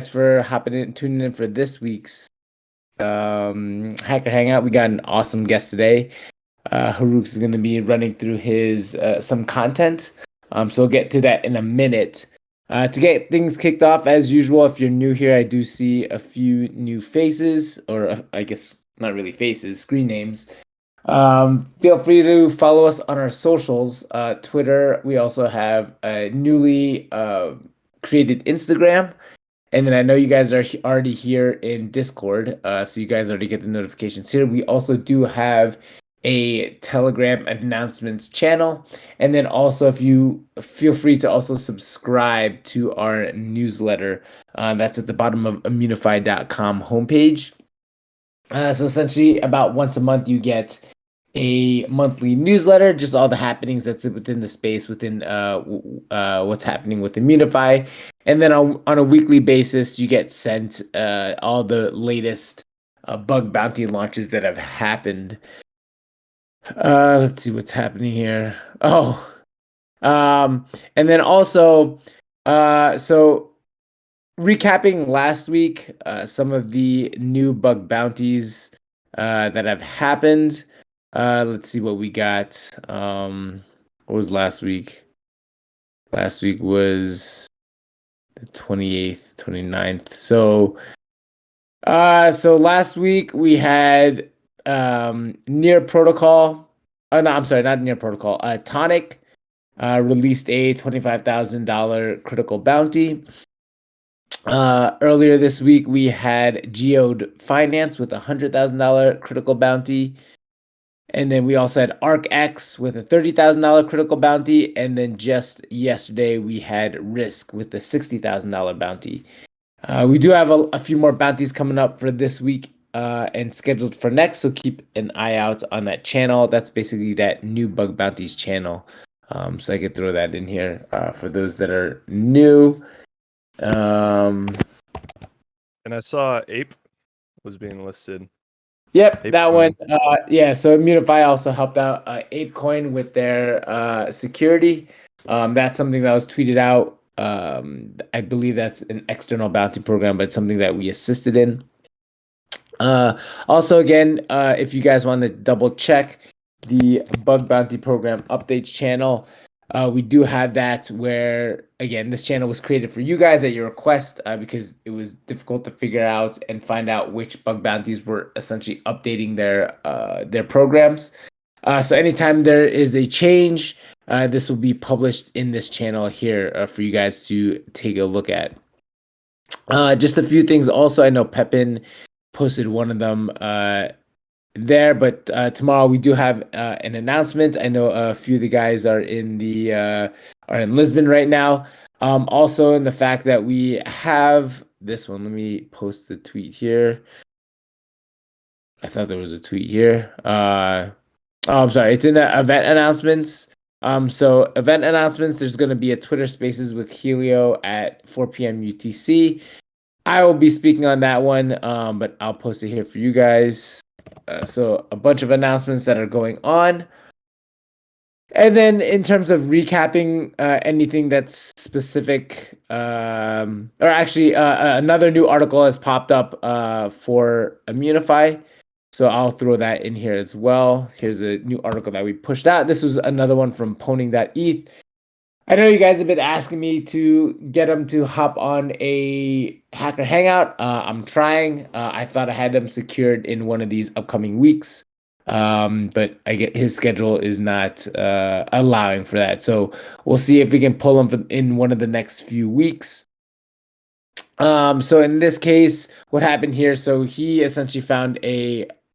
for tuning in for this week's Hacker Hangout. We got an awesome guest today. Haruk is going to be running through his some content. So we'll get to that in a minute. To get things kicked off, as usual, if you're new here, I do see a few new faces, or I guess not really faces, screen names. Feel free to follow us on our socials. Twitter, we also have a newly created Instagram. And then I know you guys are already here in Discord, so you guys already get the notifications here. We also do have a Telegram announcements channel. And then also, if you feel free to also subscribe to our newsletter, that's at the bottom of immunify.com homepage. So essentially, about once a month, you get a monthly newsletter, just all the happenings that's within the space, within what's happening with Immunify. And then on a weekly basis, you get sent all the latest bug bounty launches that have happened. Let's see what's happening here. And then also, so recapping last week, some of the new bug bounties that have happened. Let's see what we got. What was last week? Last week was the 28th, 29th. So last week we had Near Protocol. Oh no, I'm sorry, not Near Protocol. Tonic released a $25,000 critical bounty. Earlier this week we had Geode Finance with a $100,000 critical bounty. And then we also had ArcX with a $30,000 critical bounty. And then just yesterday, we had Risk with a $60,000 bounty. We do have a few more bounties coming up for this week and scheduled for next. So keep an eye out on that channel. That's basically that new bug bounties channel. So I could throw that in here for those that are new. And I saw Ape was being listed. Yep, that one. So Immunify also helped out ApeCoin with their security. That's something that was tweeted out. I believe that's an external bounty program, but it's something that we assisted in. Also, again, if you guys want to double check the bug bounty program updates channel, we do have that where, again, this channel was created for you guys at your request because it was difficult to figure out and find out which bug bounties were essentially updating their programs. So anytime there is a change, this will be published in this channel here for you guys to take a look at. Just a few things also. I know Pepin posted one of them there, but tomorrow we do have an announcement. I know a few of the guys are in Lisbon right now. Also, in the fact that we have this one. Let me post the tweet here. I thought there was a tweet here. I'm sorry. It's in the event announcements. So event announcements. There's going to be a Twitter Spaces with Helio at 4 p.m. UTC. I will be speaking on that one, but I'll post it here for you guys. So a bunch of announcements that are going on. And then in terms of recapping anything that's specific, another new article has popped up for Immunify. So I'll throw that in here as well. Here's a new article that we pushed out. This was another one from Pwning.eth. I know you guys have been asking me to get them to hop on a Hacker Hangout. I'm trying. I thought I had them secured in one of these upcoming weeks, but his schedule is not allowing for that. So we'll see if we can pull him in one of the next few weeks. So in this case, what happened here? So he essentially found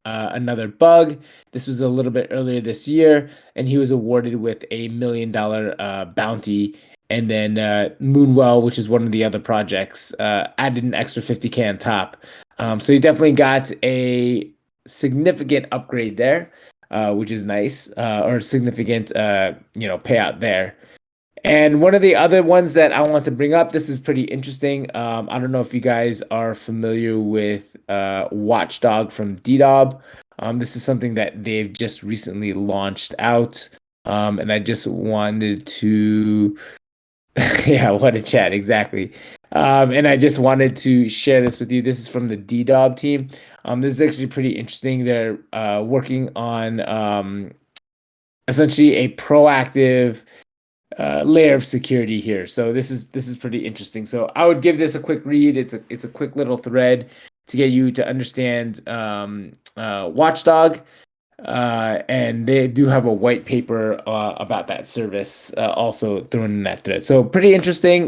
another bug. This was a little bit earlier this year, and he was awarded with $1 million bounty. And then Moonwell, which is one of the other projects, added an extra 50K on top. So he definitely got a significant upgrade there, which is nice, or significant, payout there. And one of the other ones that I want to bring up, this is pretty interesting. I don't know if you guys are familiar with Watchdog from DDoB. This is something that they've just recently launched out. And I just wanted to Yeah, what a chat, exactly. And I just wanted to share this with you. This is from the DDoB team. This is actually pretty interesting. They're working on essentially a proactive layer of security here. So this is pretty interesting. So I would give this a quick read. It's a quick little thread to get you to understand Watchdog. And they do have a white paper about that service also thrown in that thread. So pretty interesting.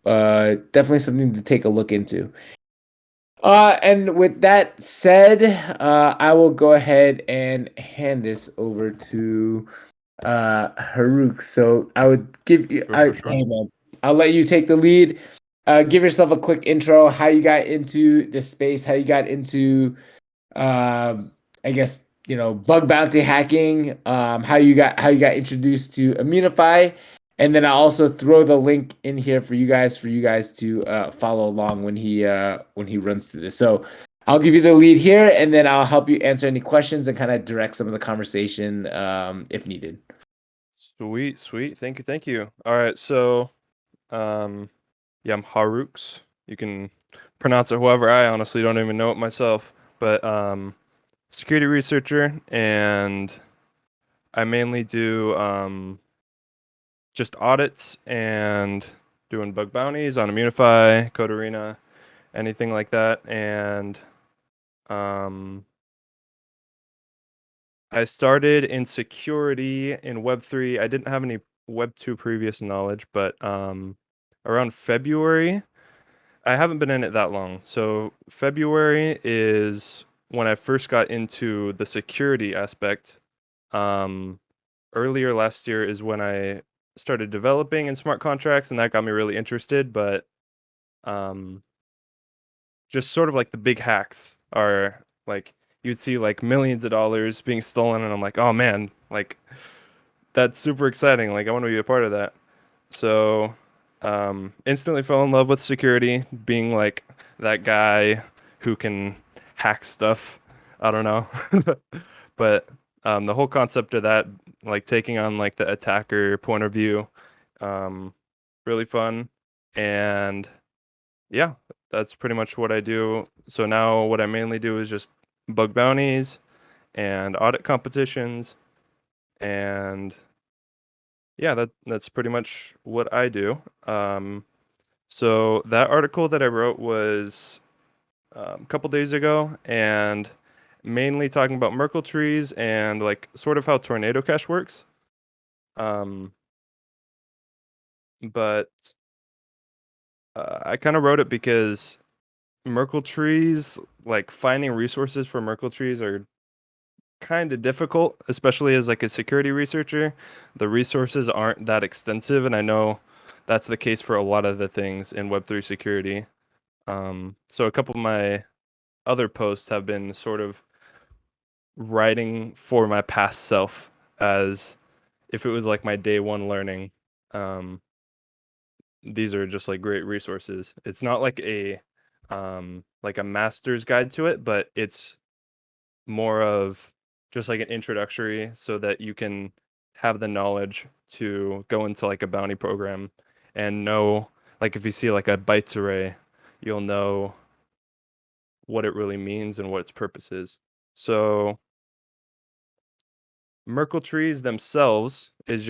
Definitely something to take a look into. And with that said, I will go ahead and hand this over to Haruk. So I would give you, Sure, sure, sure. hey man, I'll let you take the lead. Give yourself a quick intro, how you got into this space, how you got into I guess bug bounty hacking, how you got introduced to Immunify, and then I also throw the link in here for you guys to follow along when he runs through this. So I'll give you the lead here, and then I'll help you answer any questions and kind of direct some of the conversation if needed. Sweet, sweet. Thank you, thank you. All right, so yeah, I'm Harooks. You can pronounce it however. I honestly don't even know it myself, but security researcher, and I mainly do just audits and doing bug bounties on Immunify, Code Arena, anything like that, and um I started in security in Web3. I didn't have any Web2 previous knowledge, but around February, I haven't been in it that long. So February is when I first got into the security aspect. Um, Earlier last year is when I started developing in smart contracts, and that got me really interested. But um, just sort of like the big hacks are like you'd see like millions of dollars being stolen, and I'm like, oh man, like that's super exciting. Like I want to be a part of that. So instantly fell in love with security, being like that guy who can hack stuff. I don't know. But the whole concept of that, like taking on like the attacker point of view, um, really fun. And yeah, that's pretty much what I do. So now what I mainly do is just bug bounties and audit competitions, and yeah, that's pretty much what I do. So that article that I wrote was a couple days ago, and mainly talking about Merkle trees and like sort of how tornado cache works. Um, but I kind of wrote it because Merkle trees, like finding resources for Merkle trees are kind of difficult, especially as like a security researcher. The resources aren't that extensive, and I know that's the case for a lot of the things in Web3 security. So a couple of my other posts have been sort of writing for my past self as if it was like my day one learning. Um, these are just like great resources. It's not like a master's guide to it, but it's more of just like an introductory so that you can have the knowledge to go into like a bounty program and know, like if you see like a bytes array, you'll know what it really means and what its purpose is. So Merkle trees themselves is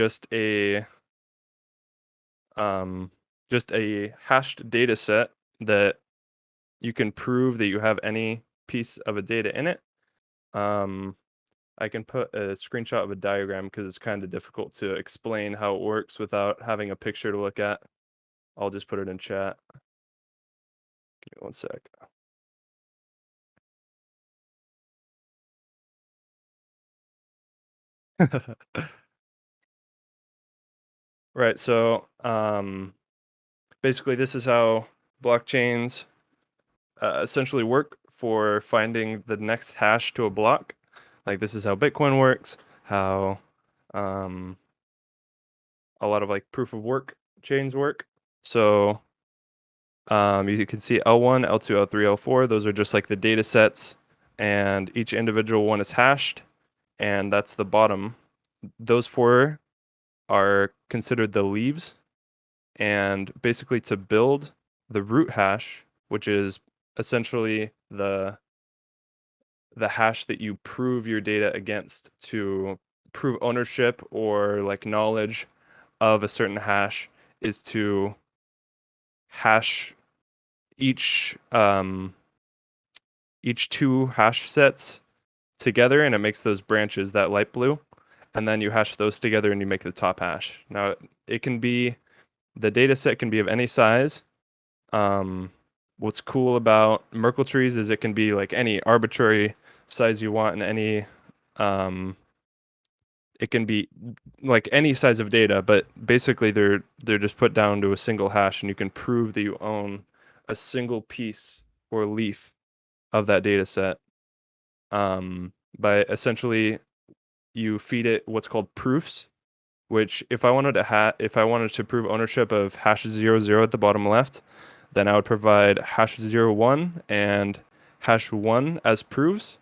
um just a hashed data set that you can prove that you have any piece of a data in it. Um, I can put a screenshot of a diagram because it's kind of difficult to explain how it works without having a picture to look at. I'll just put it in chat. Give me one sec. Right, so basically this is how blockchains essentially work for finding the next hash to a block. Like this is how Bitcoin works, how um, a lot of like proof of work chains work. So you can see L1, L2, L3, L4. Those are just like the data sets, and each individual one is hashed, and that's the bottom. Those four are considered the leaves, And basically to build the root hash, which is essentially the hash that you prove your data against to prove ownership or like knowledge of a certain hash, is to hash each two hash sets together, and it makes those branches that light blue, and then you hash those together and you make the top hash. Now it can be, the data set can be of any size. What's cool about Merkle trees is it can be like any arbitrary size you want, and any it can be like any size of data, but basically they're just put down to a single hash, and you can prove that you own a single piece or leaf of that data set by essentially you feed it what's called proofs, which if I wanted to prove ownership of hash 00 at the bottom left, then I would provide hash 01 and hash 1 as proofs.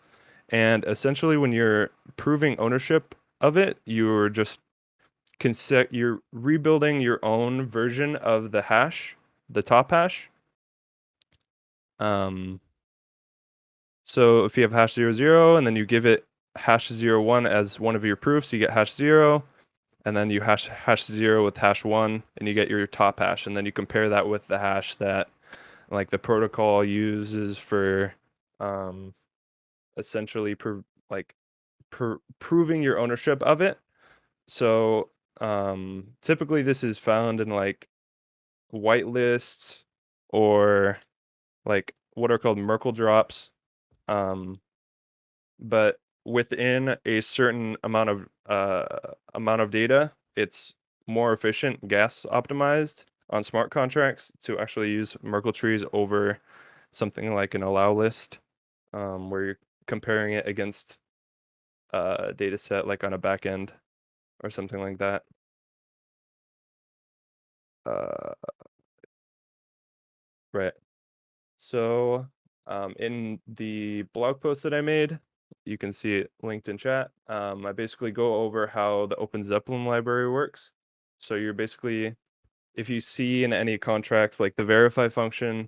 And essentially when you're proving ownership of it, you're just you're rebuilding your own version of the hash, the top hash. So if you have hash 00 and then you give it hash 01 as one of your proofs, you get hash 0, and then you hash 0 with hash 1, and you get your top hash, and then you compare that with the hash that like the protocol uses for essentially proving your ownership of it. So typically this is found in like whitelists or like what are called Merkle drops. But within a certain amount of data, it's more efficient, gas optimized on smart contracts to actually use Merkle trees over something like an allow list, where you're comparing it against a data set like on a backend or something like that. Uh, right. So in the blog post that I made, you can see it linked in chat. I basically go over how the Open Zeppelin library works. So you're basically, if you see in any contracts like the verify function,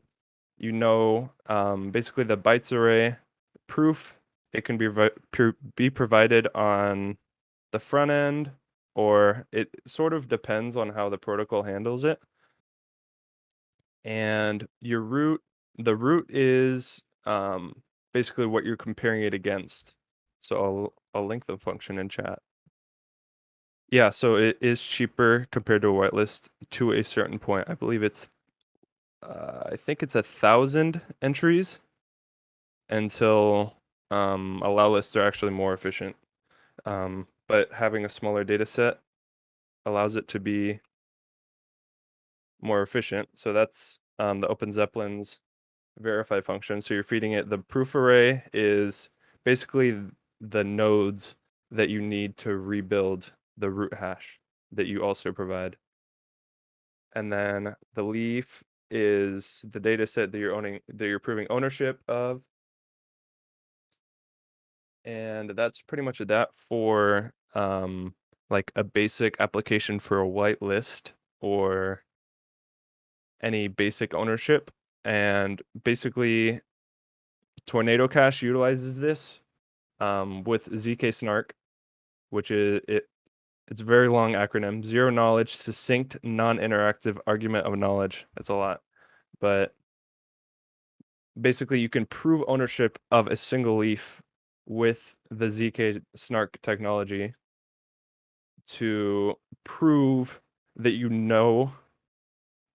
basically the bytes array proof, it can be provided on the front end, or it sort of depends on how the protocol handles it. And the root is basically what you're comparing it against. So I'll link the function in chat. Yeah, so it is cheaper compared to a whitelist to a certain point. I believe I think it's 1,000 entries until allow lists are actually more efficient. But having a smaller data set allows it to be more efficient. So that's the Open Zeppelin's verify function. So you're feeding it, the proof array is basically the nodes that you need to rebuild the root hash that you also provide. And then the leaf is the data set that you're proving ownership of. And that's pretty much that for like a basic application for a whitelist or any basic ownership. And basically Tornado Cache utilizes this with ZK Snark, which is it's a very long acronym. Zero knowledge, succinct, non-interactive argument of knowledge. That's a lot. But basically you can prove ownership of a single leaf with the ZK Snark technology to prove that you know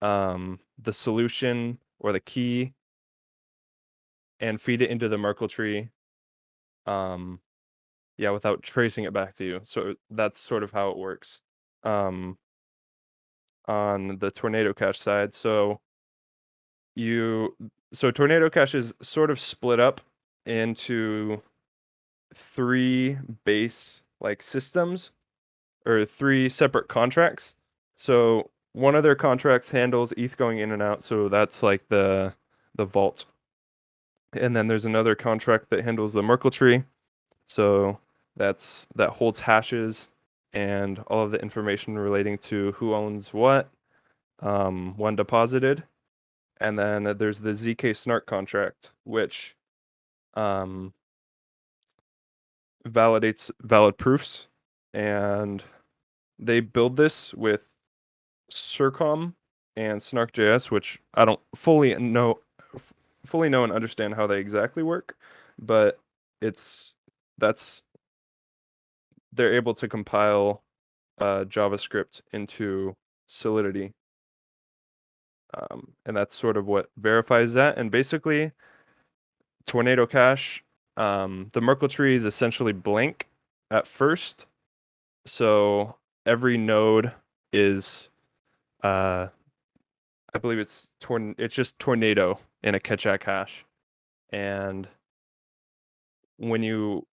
the solution or the key and feed it into the Merkle tree. Yeah, without tracing it back to you. So that's sort of how it works on the Tornado Cache side. So Tornado Cache is sort of split up into 3 base like systems, or 3 separate contracts. So one of their contracts handles ETH going in and out, so that's like the vault. And then there's another contract that handles the Merkle tree. So that holds hashes and all of the information relating to who owns what. when deposited. And then there's the ZK Snark contract, which validates valid proofs, and they build this with Circom and Snark.js, which I don't fully know and understand how they exactly work, but that's they're able to compile JavaScript into Solidity, and that's sort of what verifies that. And basically, Tornado Cache, the Merkle tree is essentially blank at first, so every node is I believe it's just tornado in a Ketchak hash. And when you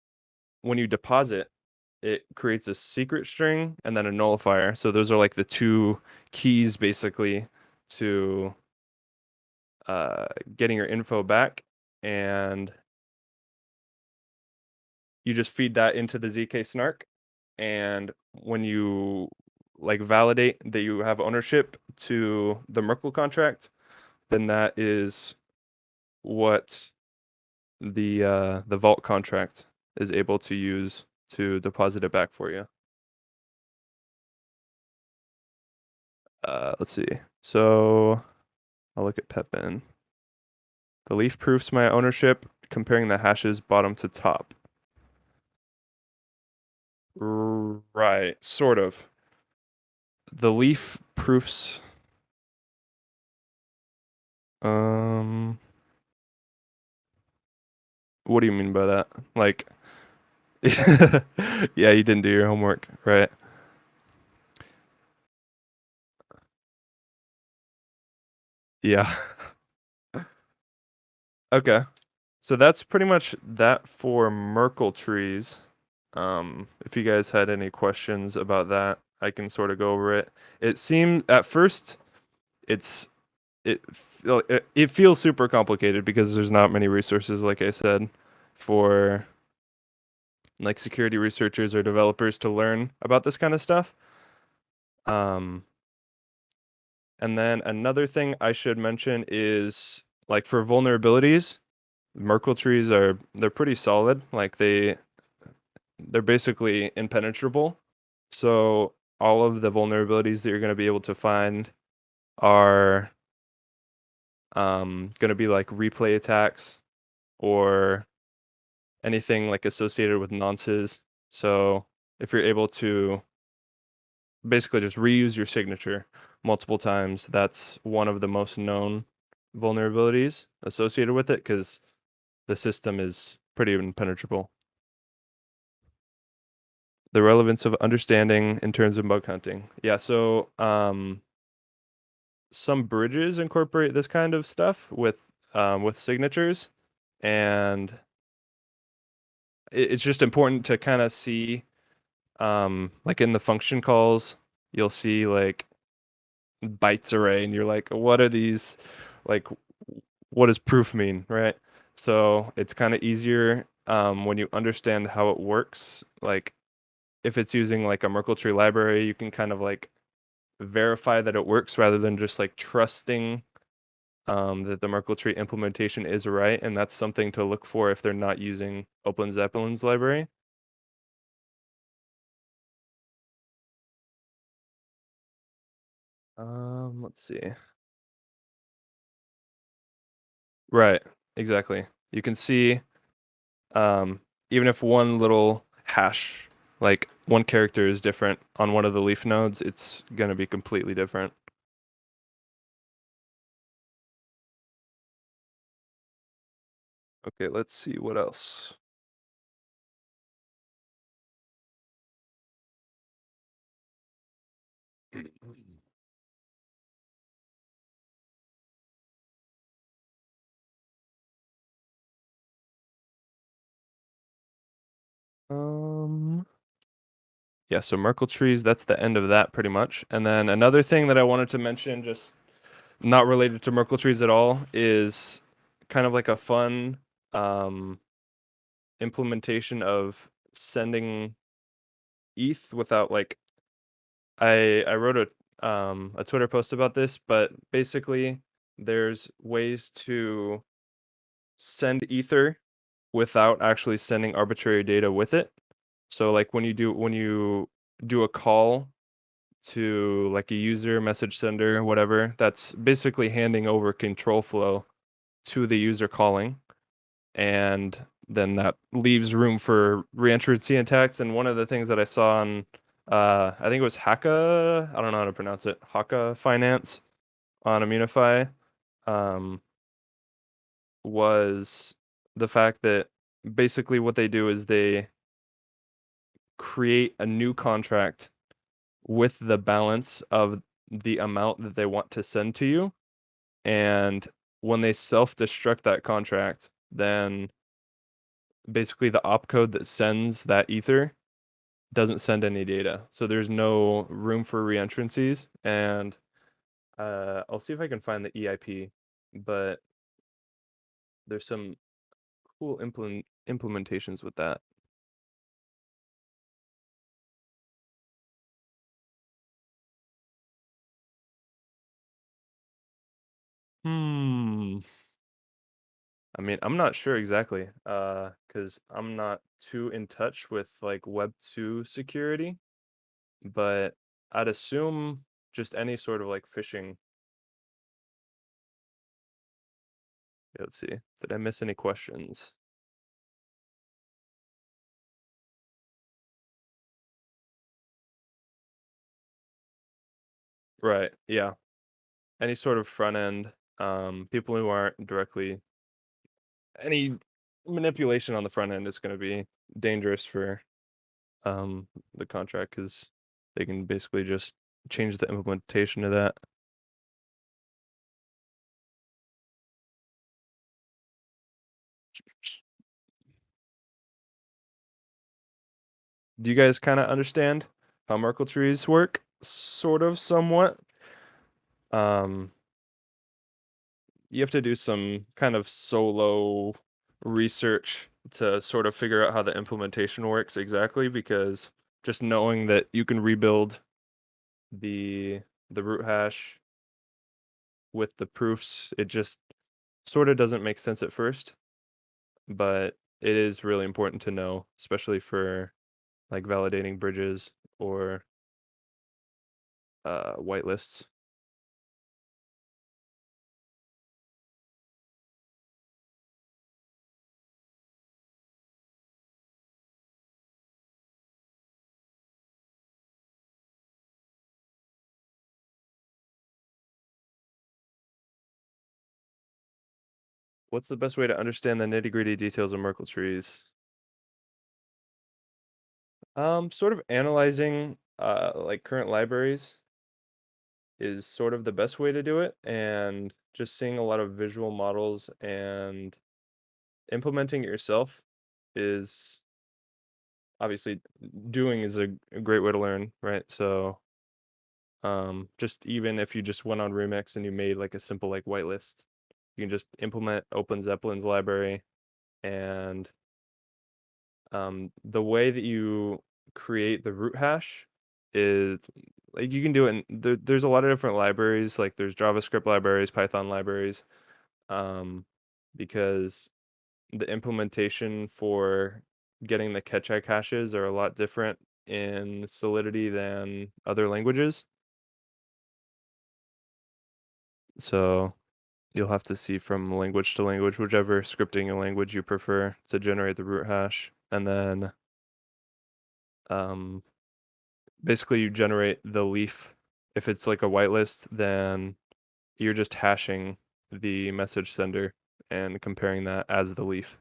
deposit, it creates a secret string and then a nullifier. So those are like the two keys basically to getting your info back. And you just feed that into the ZK snark. And when you like validate that you have ownership to the Merkle contract, then that is what the vault contract is able to use to deposit it back for you. Let's see. So I'll look at Pepin. The leaf proofs my ownership, comparing the hashes bottom to top. Right, sort of. The leaf proofs. What do you mean by that? Like, yeah, you didn't do your homework, right? Yeah. Okay. So that's pretty much that for Merkle trees. If you guys had any questions about that, I can sort of go over it. It seemed at first it's it feels super complicated because there's not many resources, like I said, for like security researchers or developers to learn about this kind of stuff. Um, and then another thing I should mention is like for vulnerabilities, Merkle trees they're pretty solid. Like they're basically impenetrable. So all of the vulnerabilities that you're going to be able to find are going to be like replay attacks or anything like associated with nonces. So if you're able to basically just reuse your signature multiple times, that's one of the most known vulnerabilities associated with it because the system is pretty impenetrable. The relevance of understanding in terms of bug hunting. Yeah, so some bridges incorporate this kind of stuff with signatures, and it's just important to kind of see like in the function calls, you'll see like bytes array, and you're like, what are these? Like, what does proof mean, right? So it's kind of easier when you understand how it works. Like, if it's using like a Merkle tree library, you can kind of like verify that it works rather than just like trusting that the Merkle tree implementation is right, and that's something to look for if they're not using Open Zeppelin's library. Let's see. Right, exactly. You can see even if one little hash, like one character is different on one of the leaf nodes, it's gonna be completely different. Okay, let's see what else. Um, yeah, so Merkle trees, that's the end of that pretty much. And then another thing that I wanted to mention, just not related to Merkle trees at all, is kind of like a fun implementation of sending ETH without like I wrote a Twitter post about this, but basically there's ways to send ether without actually sending arbitrary data with it. So like when you do a call to like a user, message sender, whatever, that's basically handing over control flow to the user calling, and then that leaves room for reentrancy attacks. And one of the things that I saw on I think it was Haka, I don't know how to pronounce it, Haka Finance on Immunify, um, was the fact that basically what they do is they create a new contract with the balance of the amount that they want to send to you. And when they self-destruct that contract, then basically the opcode that sends that ether doesn't send any data. So there's no room for reentrancies. And I'll see if I can find the EIP, but there's some cool implementations with that. Hmm. I mean, I'm not sure exactly, because I'm not too in touch with like Web 2 security, but I'd assume just any sort of like phishing. Let's see. Did I miss any questions? Right. Yeah. Any sort of front end, people who aren't directly any manipulation on the front end is going to be dangerous for the contract because they can basically just change the implementation of that. Do you guys kind of understand how Merkle trees work? Sort of, somewhat. Um, you have to do some kind of solo research to sort of figure out how the implementation works exactly, because just knowing that you can rebuild the root hash with the proofs, it just sort of doesn't make sense at first, but it is really important to know, especially for like validating bridges or whitelists. What's the best way to understand the nitty-gritty details of Merkle trees? Sort of analyzing like current libraries is sort of the best way to do it, and just seeing a lot of visual models and implementing it yourself is obviously doing is a great way to learn, right? So just even if you just went on Remix and you made like a simple like whitelist, you can just implement Open Zeppelin's library, and the way that you create the root hash is like you can do it in there's a lot of different libraries, like there's JavaScript libraries, Python libraries, um, because the implementation for getting the Ketchak hashes are a lot different in Solidity than other languages. So you'll have to see from language to language, whichever scripting language you prefer to generate the root hash. And then um, basically you generate the leaf. If it's like a whitelist, then you're just hashing the message sender and comparing that as the leaf.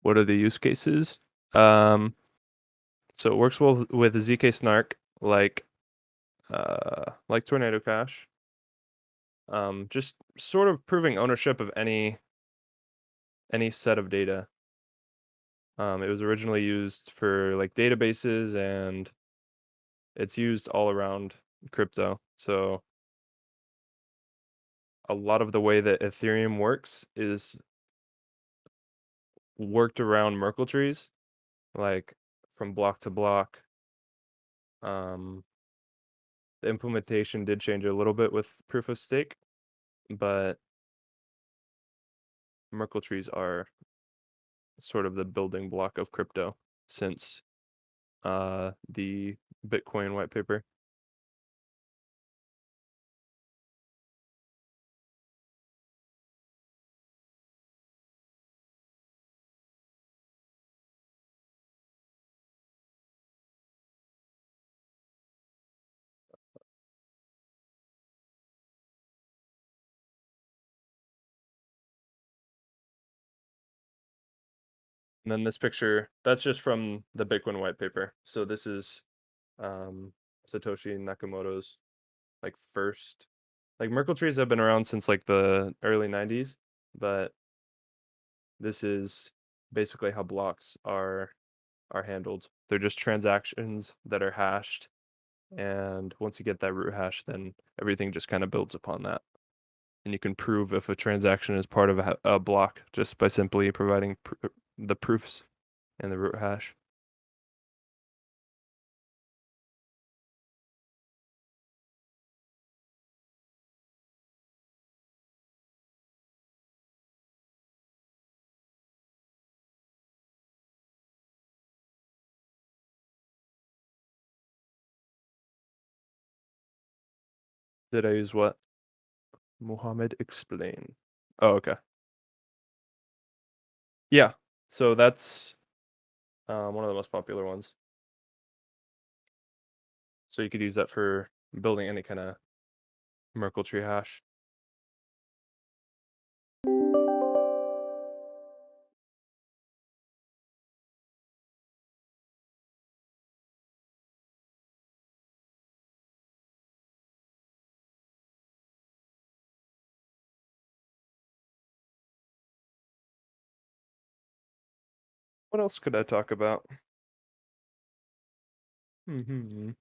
What are the use cases? Um, so it works well with ZK Snark, like Tornado Cache. Just sort of proving ownership of any set of data. It was originally used for like databases, and it's used all around crypto. So a lot of the way that Ethereum works is worked around Merkle trees. like from block to block. The implementation did change a little bit with proof of stake, but Merkle trees are sort of the building block of crypto since the Bitcoin white paper. And then this picture, that's just from the Bitcoin white paper. So this is Satoshi Nakamoto's like first, like Merkle trees have been around since like the early 90s, but this is basically how blocks are handled. They're just transactions that are hashed, and once you get that root hash, then everything just kind of builds upon that. And you can prove if a transaction is part of a block just by simply providing the proofs and the root hash. Did I use what? Muhammad explain. Oh, okay. Yeah. So that's one of the most popular ones. So you could use that for building any kind of Merkle tree hash. What else could I talk about? Hmm.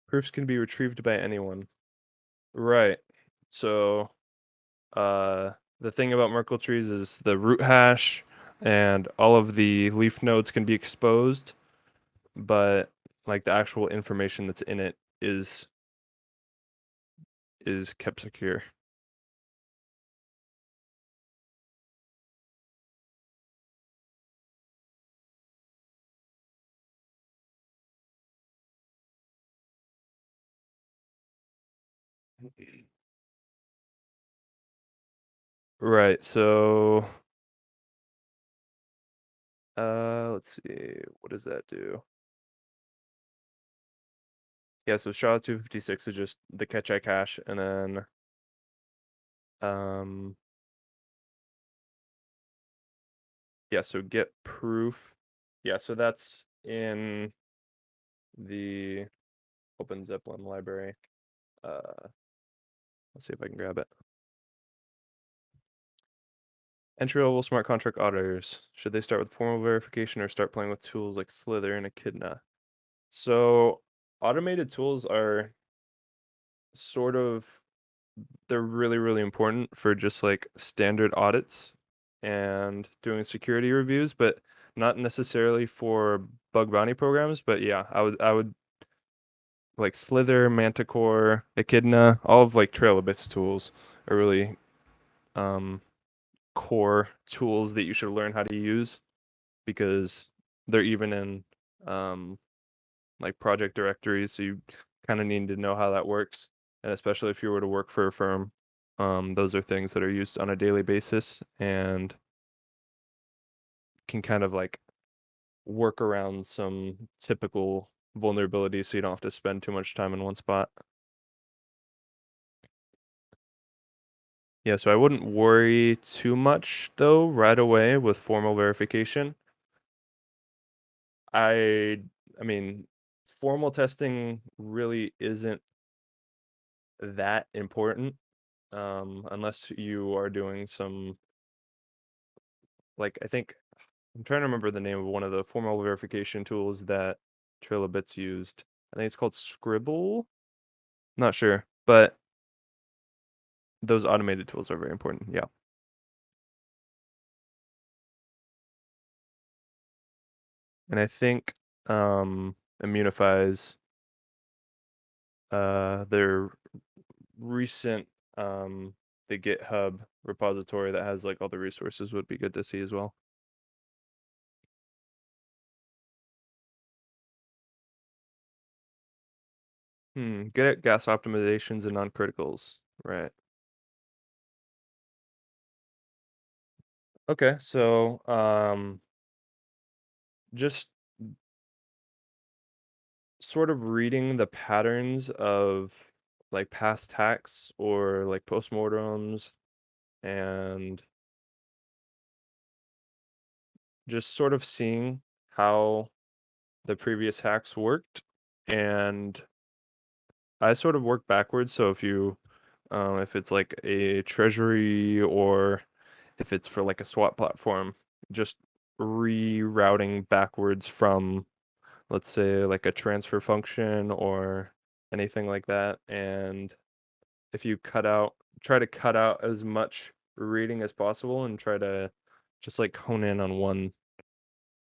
Proofs can be retrieved by anyone. Right. So, the thing about Merkle trees is the root hash and all of the leaf nodes can be exposed, but like the actual information that's in it is kept secure. Right. So, let's see. What does that do? Yeah, so SHA-256 is just the catch-I cache, and then um yeah, so get proof. Yeah, so that's in the Open Zeppelin library. Uh, let's see if I can grab it. Entry-level smart contract auditors. Should they start with formal verification or start playing with tools like Slither and Echidna? So automated tools are sort of they're really, really important for just like standard audits and doing security reviews, but not necessarily for bug bounty programs. But yeah, I would like Slither, Manticore, Echidna, all of like Trailbits tools are really um core tools that you should learn how to use because they're even in um like project directories, so you kind of need to know how that works. And especially if you were to work for a firm, those are things that are used on a daily basis and can kind of like work around some typical vulnerabilities so you don't have to spend too much time in one spot. Yeah, so I wouldn't worry too much though right away with formal verification. I mean, formal testing really isn't that important unless you are doing some like I think I'm trying to remember the name of one of the formal verification tools that Trilobits used. I think it's called Scribble. Not sure, but those automated tools are very important. Yeah. And I think Immunifies their recent the GitHub repository that has like all the resources would be good to see as well. Good at gas optimizations and non-criticals. Right. Okay, so just sort of reading the patterns of like past hacks or like postmortems and just sort of seeing how the previous hacks worked. And I sort of work backwards. So if it's like a treasury or if it's for like a swap platform, just rerouting backwards from, let's say, like a transfer function or anything like that. And if you try to cut out as much reading as possible and try to just like hone in on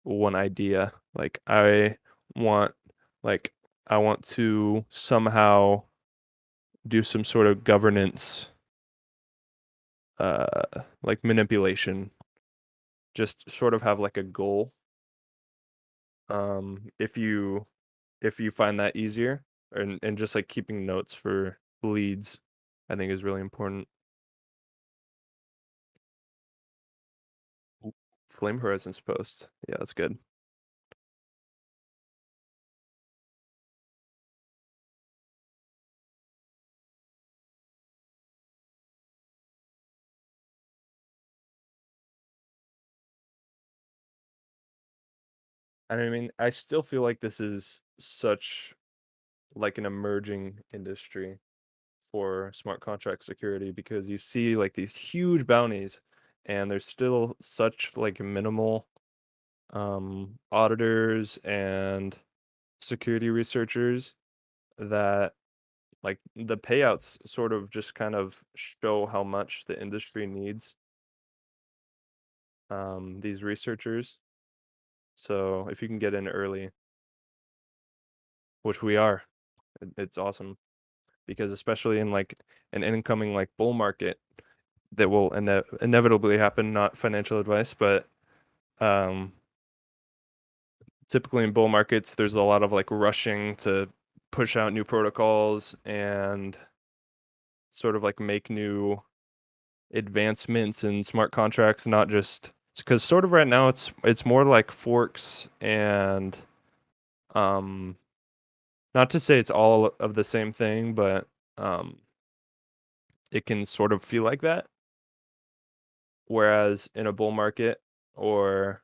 one idea. Like want like I want to somehow do some sort of governance like manipulation. Just sort of have like a goal. If you find that easier and just like keeping notes for leads, I think is really important. Ooh, Flame Horizons post. Yeah, that's good. And I mean, I still feel like this is such like an emerging industry for smart contract security because you see like these huge bounties and there's still such like minimal auditors and security researchers that like the payouts sort of just kind of show how much the industry needs these researchers. So if you can get in early, which we are, it's awesome because especially in like an incoming like bull market that will inevitably happen, not financial advice, but um typically in bull markets there's a lot of like rushing to push out new protocols and sort of like make new advancements in smart contracts, not just because sort of right now it's more like forks and um not to say it's all of the same thing, but um it can sort of feel like that. Whereas in a bull market or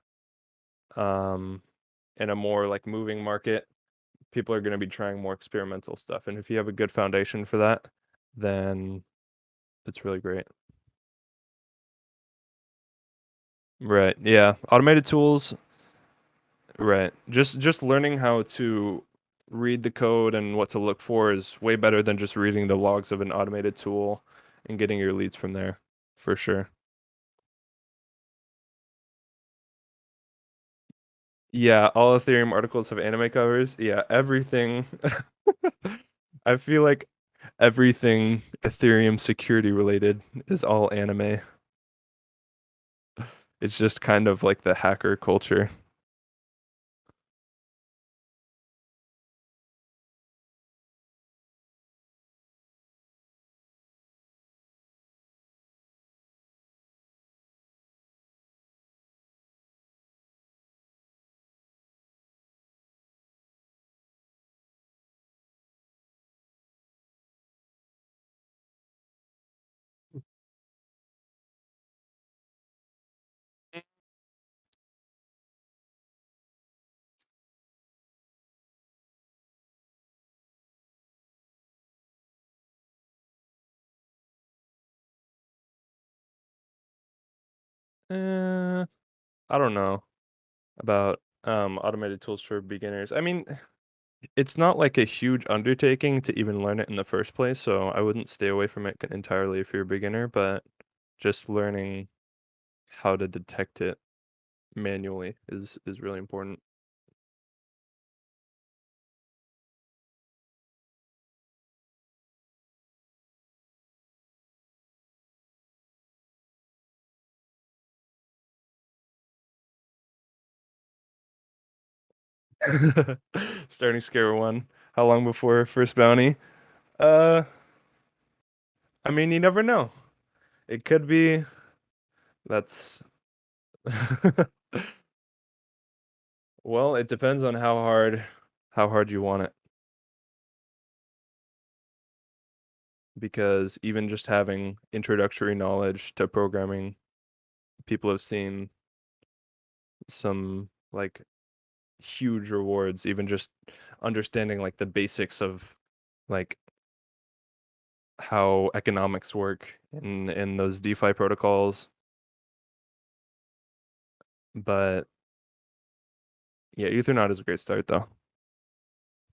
um in a more like moving market, people are going to be trying more experimental stuff. And if you have a good foundation for that, then it's really great. Right. Yeah. Automated tools. Right. Just learning how to read the code and what to look for is way better than just reading the logs of an automated tool and getting your leads from there, for sure. Yeah, all Ethereum articles have anime covers. Yeah, everything. I feel like everything Ethereum security related is all anime. It's just kind of like the hacker culture. Uh, I don't know about automated tools for beginners. I mean, It's not like a huge undertaking to even learn it in the first place, so I wouldn't stay away from it entirely if you're a beginner, but just learning how to detect it manually is really important. Starting square one. How long before first bounty? Uh, I mean, you never know. It could be that's well, it depends on how hard you want it. Because even just having introductory knowledge to programming, people have seen some like huge rewards, even just understanding like the basics of like how economics work in those DeFi protocols. But yeah, Ethernaut is a great start though.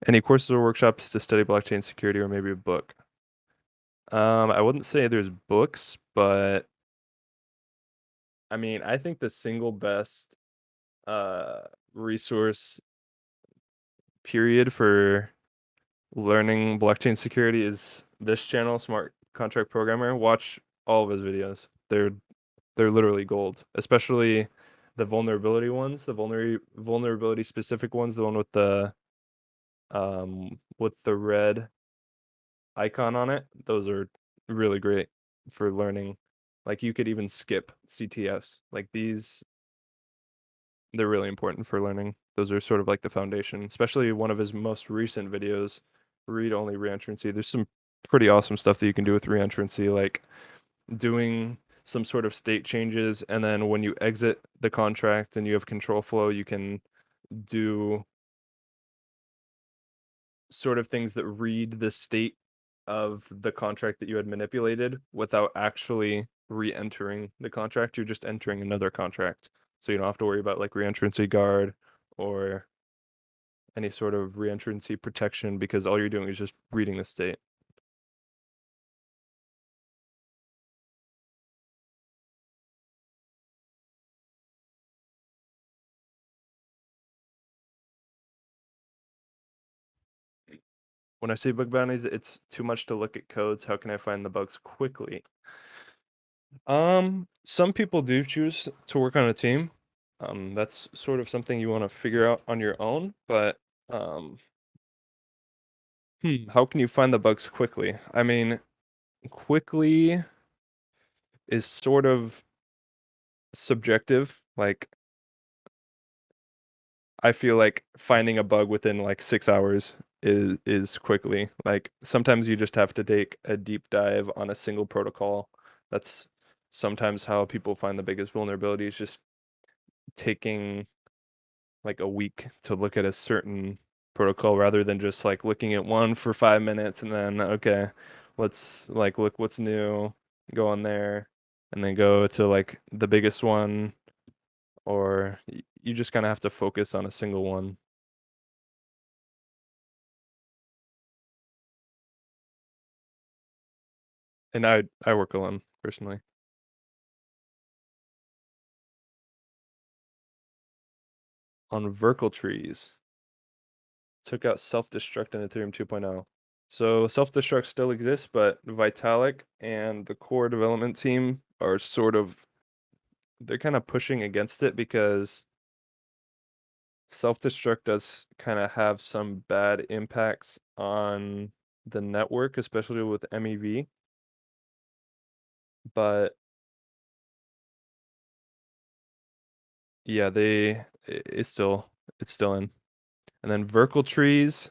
Any courses or workshops to study blockchain security or maybe a book? I wouldn't say there's books, but I mean, I think the single best uh resource period for learning blockchain security is this channel, Smart Contract Programmer. Watch all of his videos. They're literally gold, especially the vulnerability ones, the vulnerability specific ones, the one with the red icon on it. Those are really great for learning. Like you could even skip CTFs. Like these, they're really important for learning. Those are sort of like the foundation, especially one of his most recent videos, read only reentrancy. There's some pretty awesome stuff that you can do with reentrancy, like doing some sort of state changes, and then when you exit the contract and you have control flow, you can do sort of things that read the state of the contract that you had manipulated without actually re-entering the contract. You're just entering another contract. So you don't have to worry about like reentrancy guard or any sort of reentrancy protection because all you're doing is just reading the state. When I say bug bounties, it's too much to look at codes. How can I find the bugs quickly? Some people do choose to work on a team. That's sort of something you want to figure out on your own, but um, how can you find the bugs quickly? I mean, quickly is sort of subjective. Like, I feel like finding a bug within like 6 hours is quickly. Like, sometimes you just have to take a deep dive on a single protocol. That's sometimes how people find the biggest vulnerabilities, just taking like a week to look at a certain protocol rather than just like looking at one for 5 minutes and then okay, let's like look what's new, go on there, and then go to like the biggest one, or you just kind of have to focus on a single one. And I work alone personally. On Merkle Trees, took out self-destruct in Ethereum 2.0. So self-destruct still exists, but Vitalik and the core development team are sort of they're kind of pushing against it because self-destruct does kind of have some bad impacts on the network, especially with MEV. But yeah, it's still in. And then Merkle trees.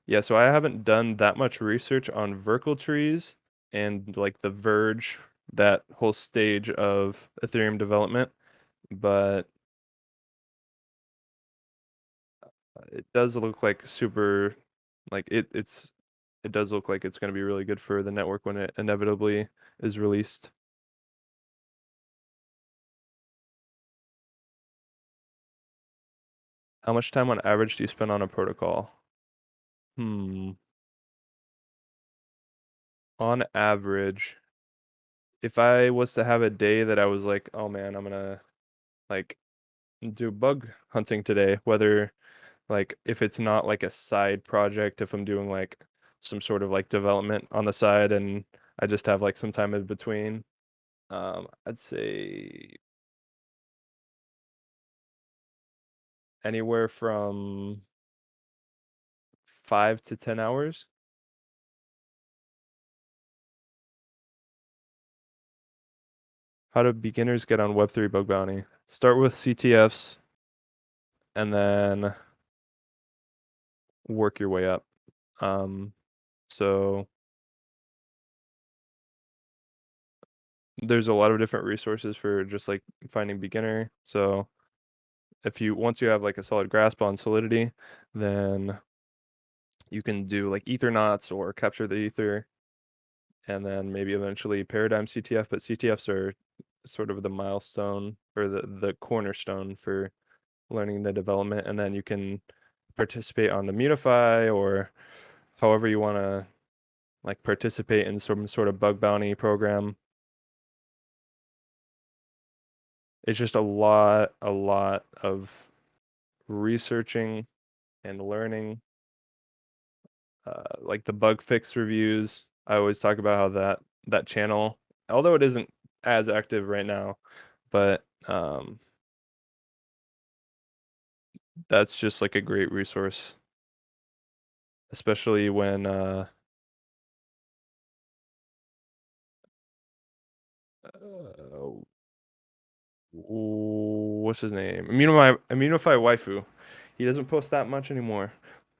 Yeah, so I haven't done that much research on Merkle trees and like the Verge, that whole stage of Ethereum development, but it does look like super like it does look like it's going to be really good for the network when it inevitably is released. How much time on average do you spend on a protocol? Hmm. On average, if I was to have a day that I was like, oh man, I'm gonna like do bug hunting today, whether like if it's not like a side project, if I'm doing like some sort of like development on the side and I just have like some time in between, I'd say anywhere from 5 to 10 hours. How do beginners get on Web3 bug bounty? Start with CTFs and then work your way up. Um, so there's a lot of different resources for just like finding beginner. So if you once you have like a solid grasp on Solidity, then you can do like Ethernauts or capture the ether, and then maybe eventually Paradigm CTF. But CTFs are sort of the milestone or the cornerstone for learning the development, and then you can participate on the Mutify or however you want to like participate in some sort of bug bounty program. It's just a lot of researching and learning. Like the bug fix reviews, I always talk about how that channel, although it isn't as active right now, but that's just like a great resource, especially when uh, what's his name? Immunify Waifu. He doesn't post that much anymore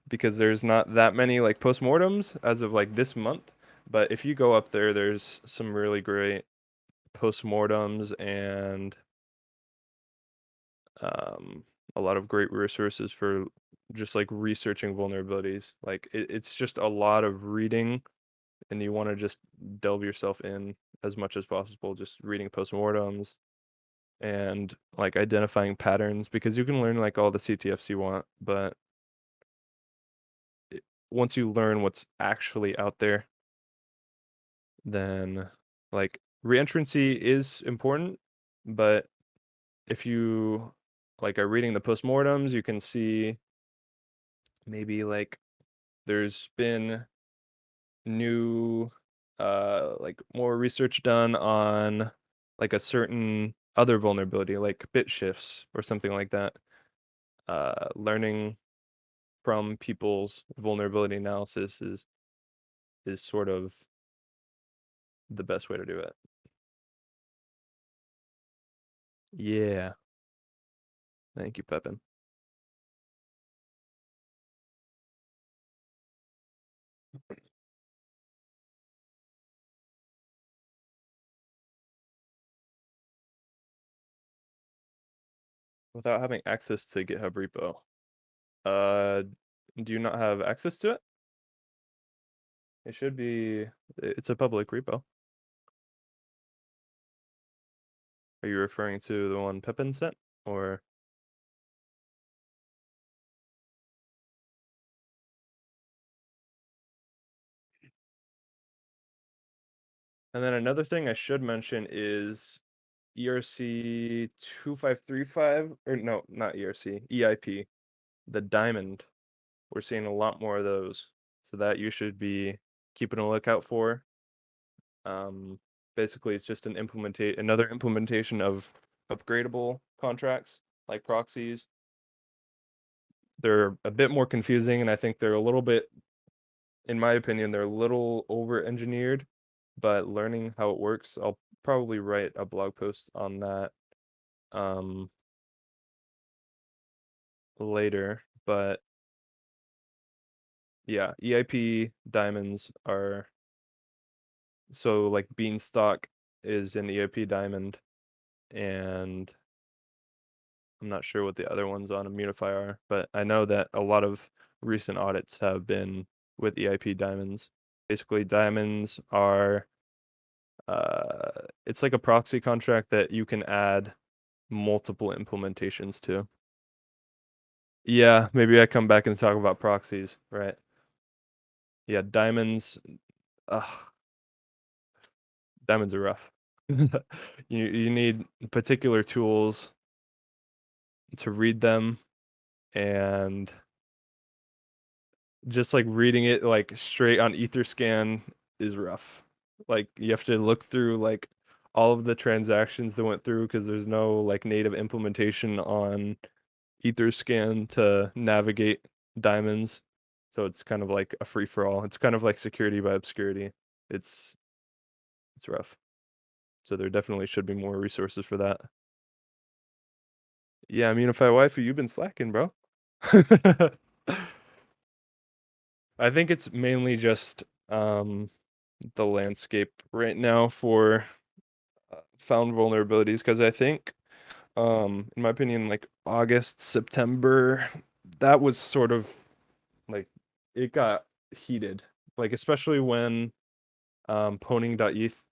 because there's not that many like postmortems as of like this month. But if you go up there, there's some really great postmortems and um, a lot of great resources for just like researching vulnerabilities. Like it's just a lot of reading, and you want to just delve yourself in as much as possible, just reading postmortems and like identifying patterns because you can learn like all the CTFs you want, but once you learn what's actually out there, then like reentrancy is important, but if you like are reading the postmortems, you can see maybe like there's been new like more research done on like a certain other vulnerability like bit shifts or something like that. Learning from people's vulnerability analysis is sort of the best way to do it. Yeah. Thank you, Pepin. Without having access to GitHub repo. Uh, do you not have access to it? It should be, it's a public repo. Are you referring to the one Pepin sent or? And then another thing I should mention is ERC 2535, or no, not ERC, EIP, the diamond. We're seeing a lot more of those. So that you should be keeping a lookout for. Um, Basically, it's just another implementation of upgradable contracts like proxies. They're a bit more confusing, and I think they're a little bit, in my opinion, they're a little over engineered. But learning how it works, I'll probably write a blog post on that um, later. But yeah, EIP diamonds are so like Beanstalk is an EIP diamond, and I'm not sure what the other ones on Immunify are, but I know that a lot of recent audits have been with EIP diamonds. Basically, diamonds are it's like a proxy contract that you can add multiple implementations to. Yeah, maybe I come back and talk about proxies, right? Yeah, diamonds. Ugh, diamonds are rough. You need particular tools to read them, and just like reading it like straight on Etherscan is rough. Like you have to look through like all of the transactions that went through because there's no like native implementation on Etherscan to navigate diamonds. So it's kind of like a free for all. It's kind of like security by obscurity. It's it's rough. So there definitely should be more resources for that. Yeah, Immunify Waifu, you've been slacking, bro. I think it's mainly just the landscape right now for found vulnerabilities because I think in my opinion like August, September that was sort of like it got heated. Like especially when Pwning.eth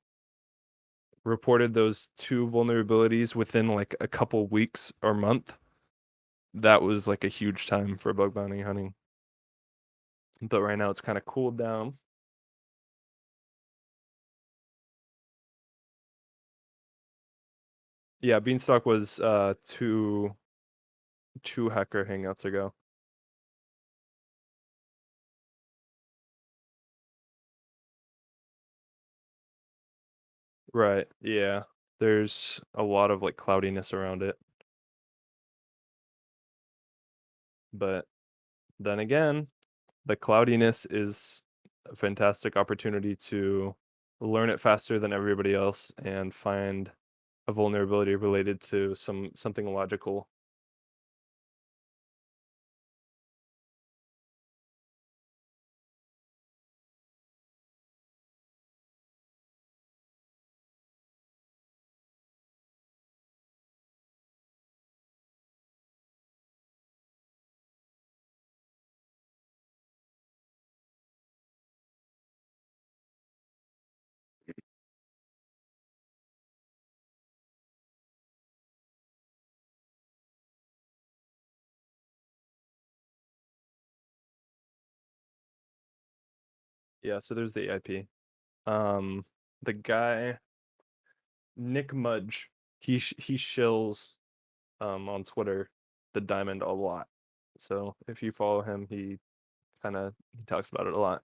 reported those two vulnerabilities within like a couple weeks or month. That was like a huge time for bug bounty hunting. But right now it's kind of cooled down. Yeah, Beanstalk was two hacker hangouts ago. Right. Yeah. There's a lot of like cloudiness around it. But then again, the cloudiness is a fantastic opportunity to learn it faster than everybody else and find a vulnerability related to something logical. Yeah, so there's the IP. Um the guy Nick Mudge, he shills on Twitter the diamond a lot. So if you follow him, he talks about it a lot.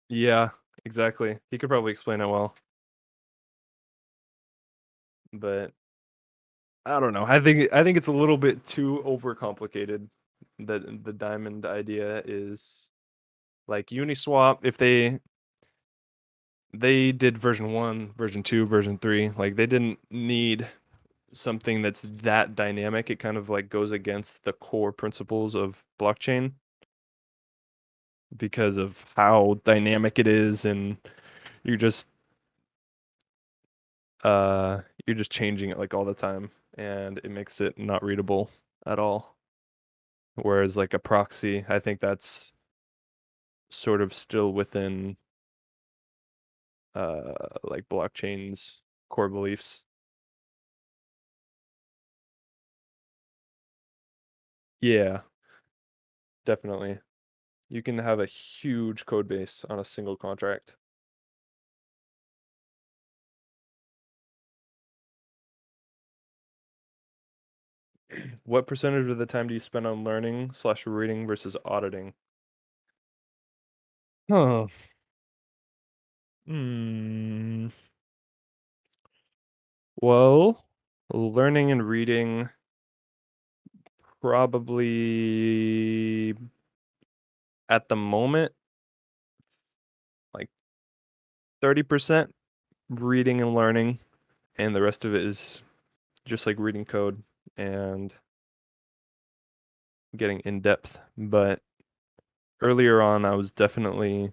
Yeah, exactly. He could probably explain it well, but I don't know. I think it's a little bit too overcomplicated. The diamond idea is like Uniswap. If they did version one, version two, version three, like they didn't need something that's that dynamic. It kind of like goes against the core principles of blockchain because of how dynamic it is, and you're just you're just changing it like all the time, and it makes it not readable at all. Whereas like a proxy, I think that's sort of still within like blockchain's core beliefs. Yeah, definitely. You can have a huge code base on a single contract. What percentage of the time do you spend on learning slash reading versus auditing? Huh. Hmm. Well, learning and reading probably at the moment like 30% reading and learning, and the rest of it is just like reading code and getting in depth. But earlier on, I was definitely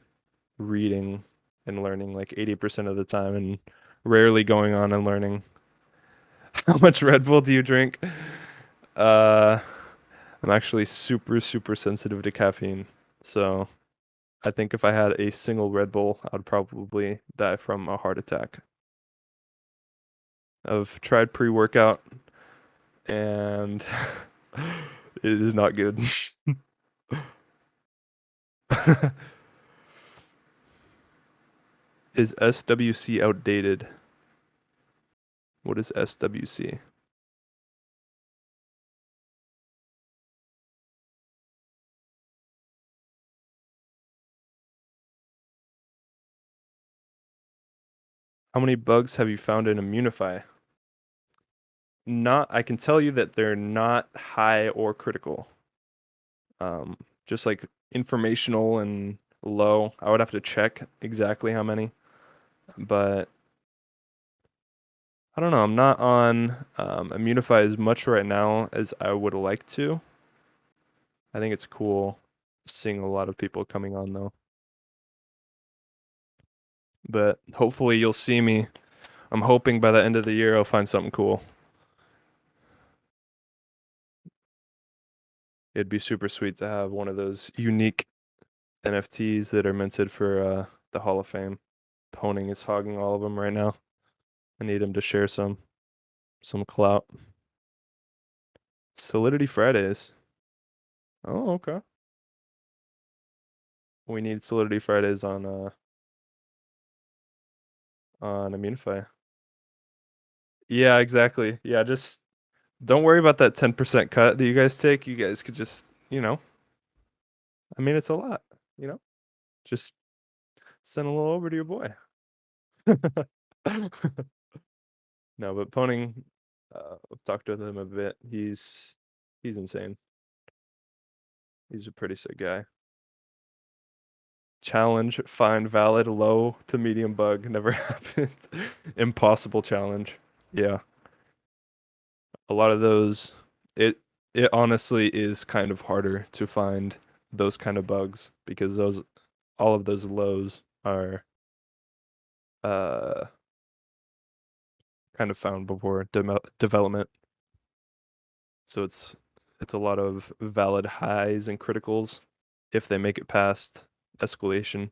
reading and learning like 80% of the time and rarely going on and learning. How much Red Bull do you drink? Uh, I'm actually super, super sensitive to caffeine. So I think if I had a single Red Bull, I'd probably die from a heart attack. I've tried pre-workout and it is not good. Is SWC outdated? What is SWC? How many bugs have you found in Immunify? Not, I can tell you that they're not high or critical. Um, just like informational and low. I would have to check exactly how many, but I don't know. I'm not on Immunify as much right now as I would like to. I think it's cool seeing a lot of people coming on though. But hopefully you'll see me. I'm hoping by the end of the year I'll find something cool. It'd be super sweet to have one of those unique NFTs that are minted for the Hall of Fame. Honing is hogging all of them right now. I need him to share some clout. Solidity Fridays. Oh, okay. We need Solidity Fridays on Immunify. Yeah, exactly. Yeah, just don't worry about that 10% cut that you guys take. You guys could just, I mean, it's a lot, you know? Just send a little over to your boy. No, but Poning, I've talked with him a bit. He's insane. He's a pretty sick guy. Challenge, find valid, low to medium bug. Never happened. Impossible challenge. Yeah. A lot of those, it it honestly is kind of harder to find those kind of bugs because those all of those lows are uh kind of found before development. So it's a lot of valid highs and criticals if they make it past escalation.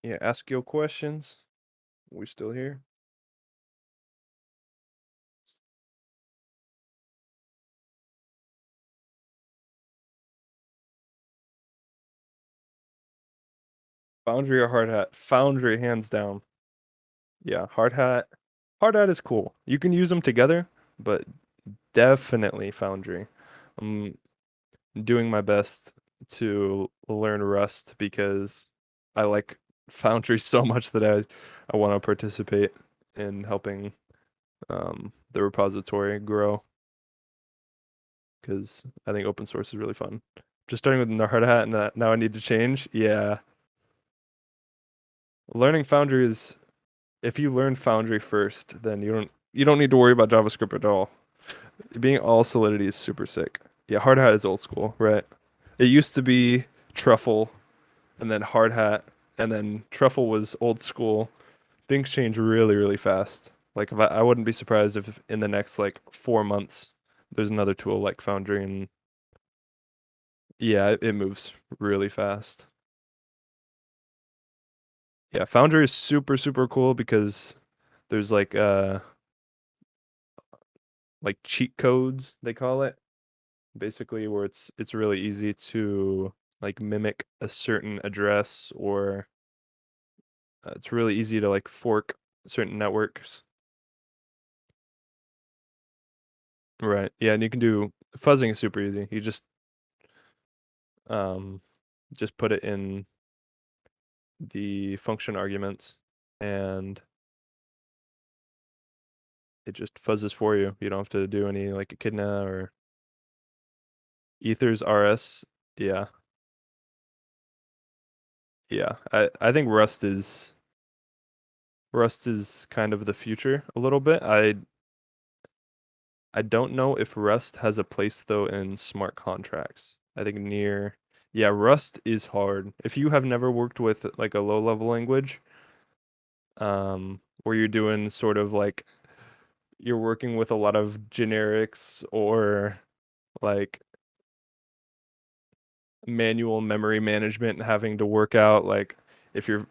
Yeah, ask your questions. We still here? Foundry or hard hat? Foundry, hands down. Yeah, hard hat. Hard hat is cool. You can use them together, but definitely Foundry. I'm doing my best to learn Rust because I like Foundry so much that I want to participate in helping the repository grow because I think open source is really fun. Just starting with the hard hat and now I need to change. Yeah, learning Foundry is if you learn Foundry first, then you don't need to worry about JavaScript at all. Being all Solidity is super sick. Yeah, hard hat is old school, right? It used to be Truffle and then hard hat and then Truffle was old school. Things change really, really fast. Like if I wouldn't be surprised if in the next like 4 months there's another tool like Foundry and yeah, it moves really fast. Yeah, Foundry is super, super cool because there's like cheat codes they call it. Basically where it's really easy to like mimic a certain address or it's really easy to like fork certain networks. Right. Yeah, and you can do fuzzing is super easy. You um just put it in the function arguments and it just fuzzes for you. You don't have to do any like echidna or ethers rs. Yeah. Yeah. I think Rust is Rust is kind of the future a little bit. I don't know if Rust has a place though in smart contracts. I think yeah, Rust is hard. If you have never worked with like a low level language, where you're doing sort of like you're working with a lot of generics or like manual memory management and having to work out like if your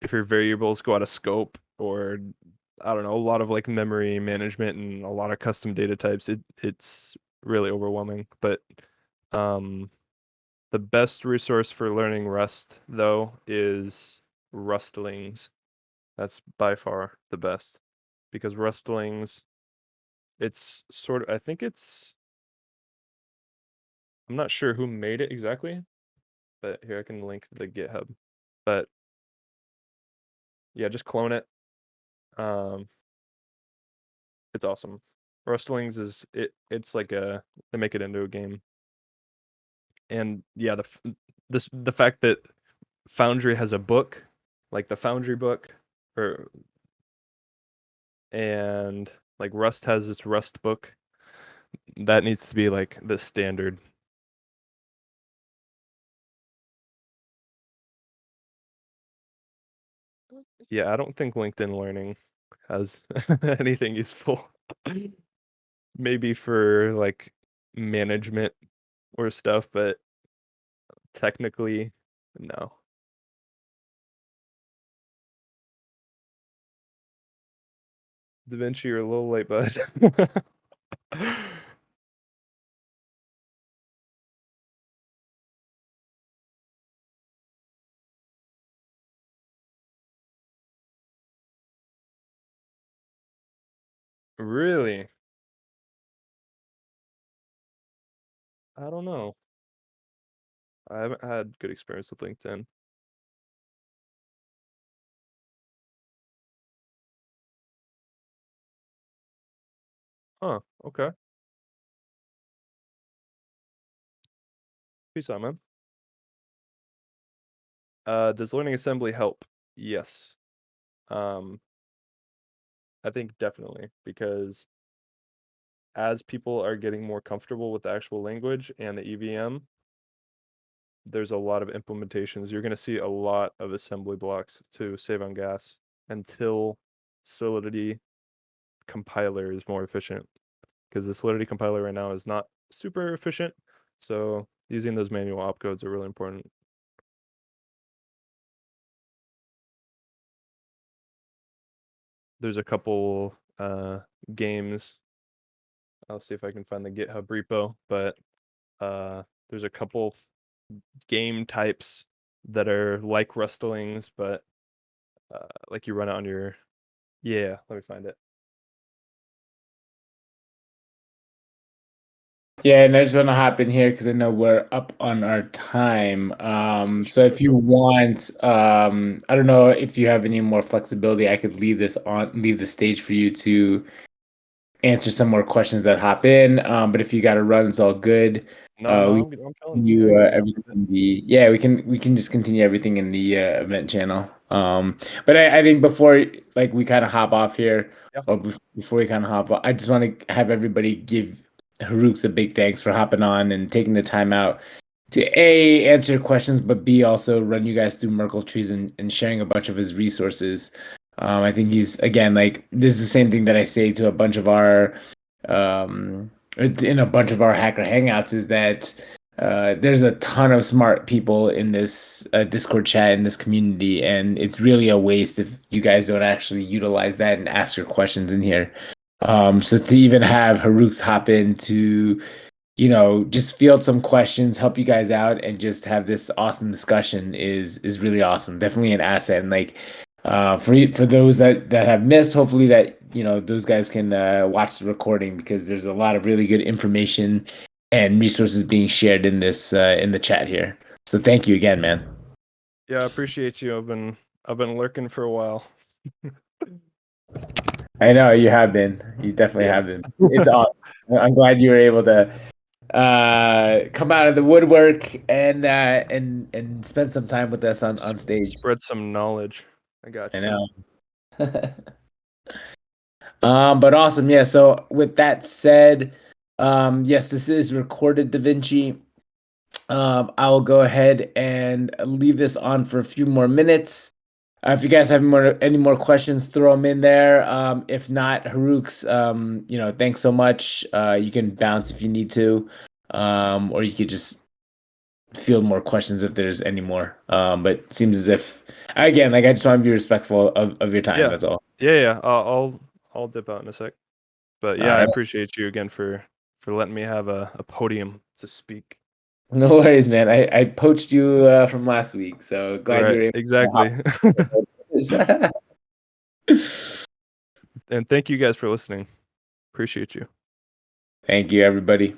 variables go out of scope or I don't know, a lot of like memory management and a lot of custom data types, it's really overwhelming. But um the best resource for learning Rust though is Rustlings. That's by far the best because Rustlings, it's sort of, I think I'm not sure who made it exactly, but here I can link the GitHub. But yeah, just clone it. Um, it's awesome. Rustlings it's like they make it into a game. And yeah, the fact that Foundry has a book, like the Foundry book, or and like Rust has its Rust book, that needs to be like the standard. Yeah, I don't think LinkedIn Learning has anything useful. Maybe for like management or stuff, but technically, no. Da Vinci, you're a little late, bud. Really? I don't know. I haven't had good experience with LinkedIn. Huh, okay. Peace out, man. Does learning assembly help? Yes. Um, I think definitely because as people are getting more comfortable with the actual language and the EVM, there's a lot of implementations. You're going to see a lot of assembly blocks to save on gas until Solidity compiler is more efficient. Because the Solidity compiler right now is not super efficient. So using those manual opcodes are really important. There's a couple games. I'll see if I can find the GitHub repo, but there's a couple game types that are like Rustlings, but like you run it on your. Yeah, let me find it. Yeah, and I just want to hop in here because I know we're up on our time. So Sure, if you want, I don't know if you have any more flexibility, I could leave the stage for you to answer some more questions that hop in. But if you got to run, it's all good. We I'm telling you, continue I can jump everything in. in the yeah, we can just continue everything in the event channel. But I think before like we kind of hop off here, Yeah. or before we kind of hop off, I just want to have everybody give Harooks a big thanks for hopping on and taking the time out to A, answer questions, but B, also run you guys through Merkle Trees and sharing a bunch of his resources. I think he's again like this is the same thing that I say to a bunch of our in a bunch of our hacker hangouts is that there's a ton of smart people in this Discord chat in this community, and it's really a waste if you guys don't actually utilize that and ask your questions in here. So to even have Harooks hop in to just field some questions, help you guys out, and just have this awesome discussion is really awesome. Definitely an asset, and like for those that have missed, hopefully that those guys can watch the recording because there's a lot of really good information and resources being shared in the chat here. So thank you again, man. Yeah, I appreciate you. I've been lurking for a while. I know you have been. You definitely Yeah. have been. It's awesome. I'm glad you were able to come out of the woodwork and spend some time with us on stage. Spread some knowledge. I got I you. know. But awesome, yeah. So with that said, yes, this is recorded Da Vinci. I will go ahead and leave this on for a few more minutes. If you guys have any more questions, throw them in there. If not, Haruk's, thanks so much. You can bounce if you need to, or you could just field more questions if there's any more. But it seems as if, again, like I just want to be respectful of your time. Yeah. That's all. Yeah. I'll dip out in a sec. But All yeah, I right. appreciate you again for letting me have a podium to speak. No worries, man. I poached you from last week, so glad Right. you're able to Exactly. hop on this. And thank you guys for listening. Appreciate you. Thank you, everybody.